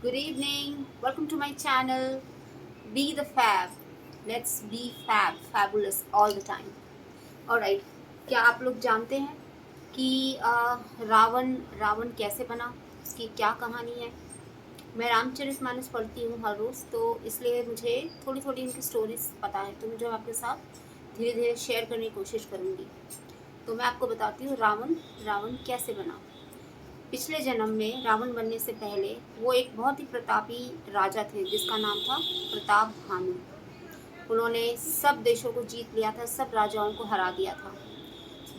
Good evening. Welcome to my channel. Be the fab. Let's be fab, fabulous all the time. Alright. क्या आप लोग जानते हैं कि रावण रावण कैसे बना? उसकी क्या कहानी है? मैं रामचरितमानस पढ़ती हूँ हर रोज़, तो इसलिए मुझे थोड़ी थोड़ी उनकी स्टोरीज पता है, तो मुझे आपके साथ धीरे धीरे शेयर करने की कोशिश करूँगी। तो मैं आपको बताती हूँ रावण रावण कैसे बना। पिछले जन्म में रावण बनने से पहले वो एक बहुत ही प्रतापी राजा थे जिसका नाम था प्रताप भानु। उन्होंने सब देशों को जीत लिया था, सब राजाओं को हरा दिया था।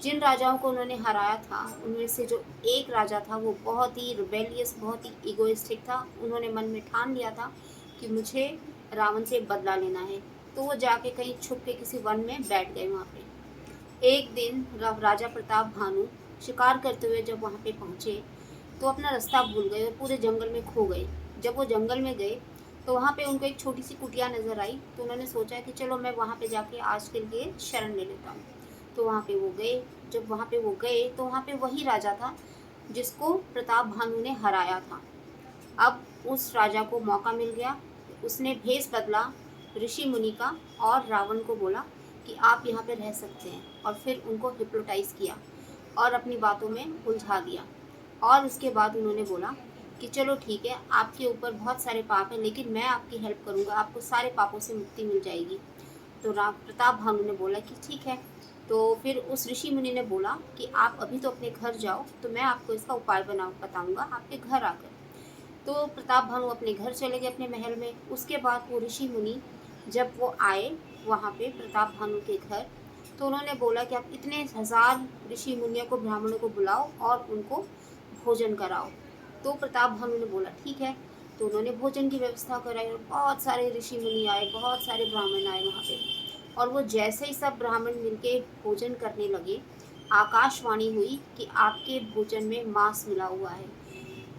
जिन राजाओं को उन्होंने हराया था उनमें से जो एक राजा था वो बहुत ही रिबेलियस, बहुत ही इगोइस्टिक था। उन्होंने मन में ठान लिया था कि मुझे रावण से बदला लेना है। तो वो जाके कहीं छुप के किसी वन में बैठ गए। वहाँ पे एक दिन राजा प्रताप भानु शिकार करते हुए जब वहाँ पे पहुँचे तो अपना रास्ता भूल गए और पूरे जंगल में खो गए। जब वो जंगल में गए तो वहाँ पे उनको एक छोटी सी कुटिया नज़र आई, तो उन्होंने सोचा कि चलो मैं वहाँ पे जाके आज के लिए शरण ले लेता हूँ। तो वहाँ पे वो गए। जब वहाँ पे वो गए तो वहाँ पे वही राजा था जिसको प्रताप भानु ने हराया था। अब उस राजा को मौका मिल गया। उसने भेष बदला ऋषि मुनि का और रावण को बोला कि आप यहाँ पे रह सकते हैं, और फिर उनको हिप्नोटाइज किया और अपनी बातों में उलझा दिया। और उसके बाद उन्होंने बोला कि चलो ठीक है, आपके ऊपर बहुत सारे पाप हैं लेकिन मैं आपकी हेल्प करूँगा, आपको सारे पापों से मुक्ति मिल जाएगी। तो राम प्रताप भानु ने बोला कि ठीक है। तो फिर उस ऋषि मुनि ने बोला कि आप अभी तो अपने घर जाओ, तो मैं आपको इसका उपाय बताऊंगा आपके घर आकर। तो प्रताप भानु अपने घर चले गए, अपने महल में। उसके बाद वो ऋषि मुनि जब वो आए वहाँ पे प्रताप भानु के घर, तो उन्होंने बोला कि आप इतने हजार ऋषि मुनियों को, ब्राह्मणों को बुलाओ और उनको भोजन कराओ। तो प्रताप भानु ने बोला ठीक है। तो उन्होंने भोजन की व्यवस्था कराई और बहुत सारे ऋषि मुनि आए, बहुत सारे ब्राह्मण आए वहाँ पे। और वो जैसे ही सब ब्राह्मण मिलके भोजन करने लगे, आकाशवाणी हुई कि आपके भोजन में मांस मिला हुआ है।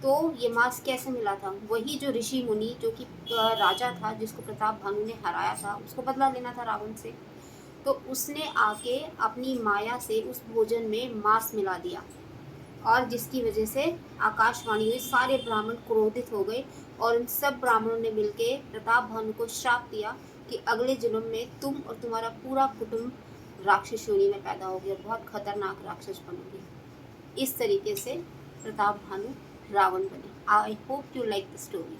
तो ये मांस कैसे मिला था? वही जो ऋषि मुनि, जो कि राजा था जिसको प्रताप भानु ने हराया था, उसको बदला लेना था रावण से। तो उसने आके अपनी माया से उस भोजन में मांस मिला दिया, और जिसकी वजह से आकाशवाणी हुई। सारे ब्राह्मण क्रोधित हो गए और उन सब ब्राह्मणों ने मिलके प्रताप भानु को श्राप दिया कि अगले जन्म में तुम और तुम्हारा पूरा कुटुंब राक्षस योनि में पैदा होगे और बहुत खतरनाक राक्षस बनोगे। इस तरीके से प्रताप भानु रावण बने। I hope you like the story.